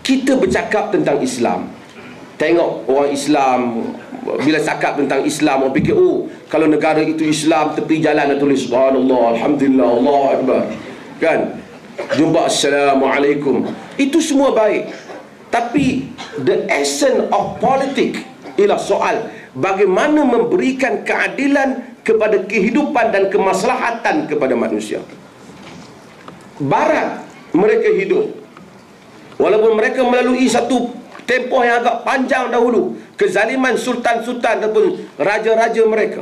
kita bercakap tentang Islam, tengok orang Islam, bila cakap tentang Islam, orang fikir, oh, kalau negara itu Islam, tepi jalan dah tulis subhanallah, alhamdulillah, Allah akbar, kan? Jumpa assalamualaikum. Itu semua baik. Tapi the essence of politik ialah soal bagaimana memberikan keadilan kepada kehidupan dan kemaslahatan kepada manusia. Barat, mereka hidup, walaupun mereka melalui satu tempoh yang agak panjang dahulu, kezaliman sultan-sultan ataupun raja-raja mereka.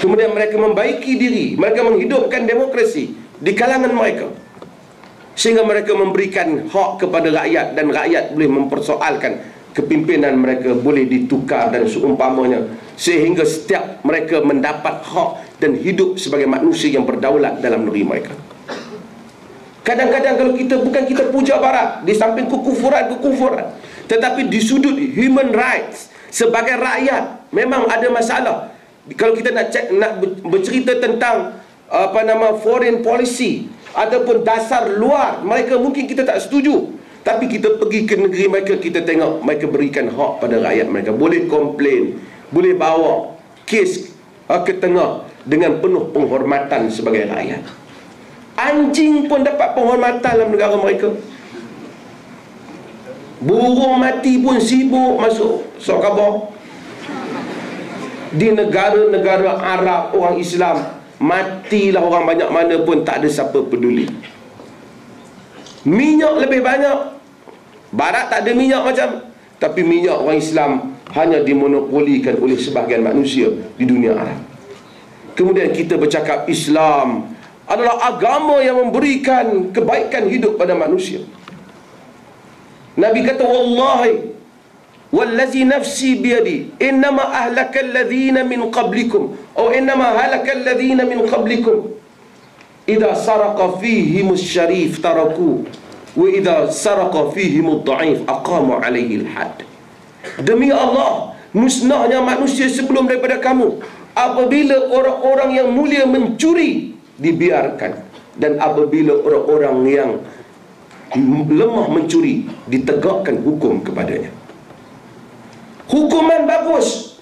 Kemudian mereka membaiki diri, mereka menghidupkan demokrasi di kalangan mereka, sehingga mereka memberikan hak kepada rakyat, dan rakyat boleh mempersoalkan kepimpinan mereka, boleh ditukar dan seumpamanya, sehingga setiap mereka mendapat hak dan hidup sebagai manusia yang berdaulat dalam negeri mereka. Kadang-kadang kalau kita, bukan kita puja Barat di samping kekufuran, tetapi di sudut human rights sebagai rakyat memang ada masalah. Kalau kita nak bercerita tentang foreign policy ataupun dasar luar mereka, mungkin kita tak setuju. Tapi kita pergi ke negeri mereka, kita tengok mereka berikan hak pada rakyat mereka, boleh komplain, boleh bawa kes ke tengah dengan penuh penghormatan sebagai rakyat. Anjing pun dapat penghormatan dalam negara mereka. Burung mati pun sibuk masuk surat khabar. Di negara-negara Arab, orang Islam, matilah orang banyak mana pun tak ada siapa peduli. Minyak lebih banyak, Barat tak ada minyak macam, tapi minyak orang Islam hanya dimonopolikan oleh sebahagian manusia di dunia Arab. Kemudian kita bercakap Islam adalah agama yang memberikan kebaikan hidup pada manusia. Nabi kata, wallahi wallazi nafsi biyadi innama ahlaka alladhina min qablikum atau innama halaka alladhina min qablikum idza saraqa fihim asy-syarif taraku wa idza saraqa fihim ad-dha'if aqamu alaihi al-had. Demi Allah, musnahnya manusia sebelum daripada kamu apabila orang-orang yang mulia mencuri, dibiarkan, dan apabila orang-orang yang lemah mencuri, ditegakkan hukum kepadanya. Hukuman bagus,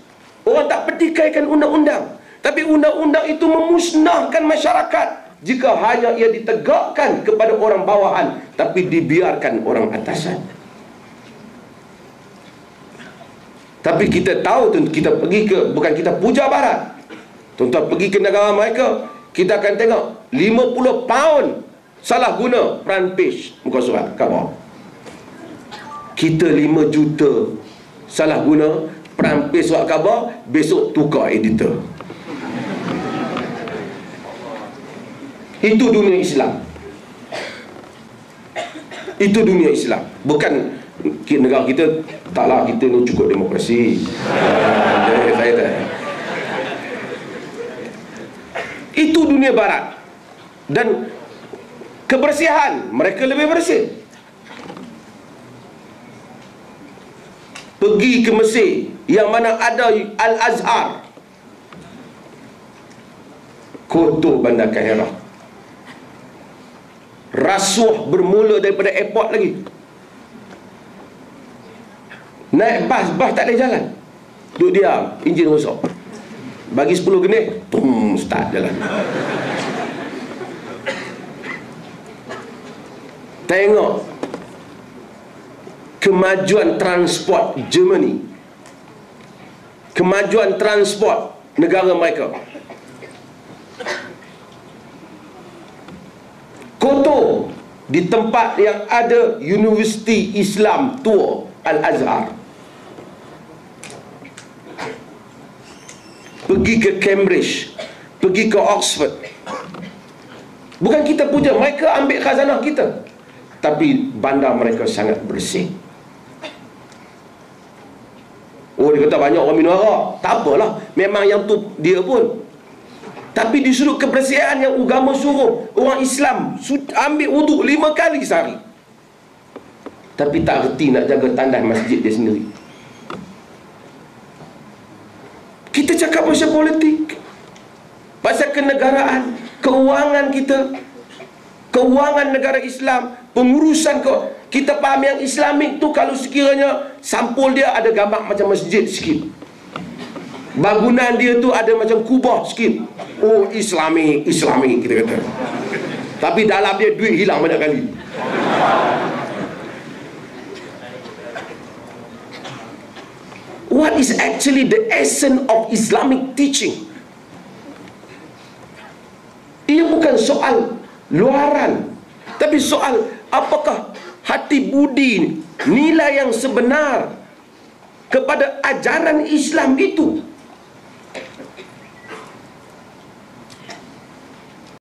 orang tak petikaikan undang-undang, tapi undang-undang itu memusnahkan masyarakat jika hanya ia ditegakkan kepada orang bawahan tapi dibiarkan orang atasan. Tapi kita tahu, kita pergi ke, bukan kita puja Barat, tuan-tuan pergi ke negara mereka, kita akan tengok 50 pound salah guna front page muka surat khabar. Kita 5 juta salah guna front page surat khabar, besok tukar editor. Itu dunia Islam. Itu dunia Islam. Bukan negara kita, taklah kita ni cukup demokrasi. Saya tak. Itu dunia Barat. Dan kebersihan, mereka lebih bersih. Pergi ke Mesir yang mana ada Al-Azhar, kotor bandar Kairah. Rasuah bermula daripada airport lagi. Naik bas tak boleh jalan, duduk diam, enjin rosak. Bagi 10 minit, start jalan. Tengok kemajuan transport Germany, kemajuan transport negara mereka. Kotor di tempat yang ada Universiti Islam tua Al-Azhar. Pergi ke Cambridge, pergi ke Oxford. Bukan kita puja, mereka ambil khazanah kita, tapi bandar mereka sangat bersih. Oh, dia kata banyak orang minum arak. Tak apalah, memang yang tu dia pun. Tapi di sudut kebersihan yang agama suruh orang Islam ambil wuduk 5 kali sehari, tapi tak reti nak jaga tandas masjid dia sendiri. Kita cakap pasal politik, pasal kenegaraan, keuangan kita, keuangan negara Islam, pengurusan kita faham yang Islamik tu kalau sekiranya sampul dia ada gambar macam masjid sikit, bangunan dia tu ada macam kubah sikit, oh Islamik kita kata. Tapi dalam dia duit hilang banyak kali. What is actually the essence of Islamic teaching? Ia bukan soal luaran, tapi soal apakah hati budi, nilai yang sebenar kepada ajaran Islam itu.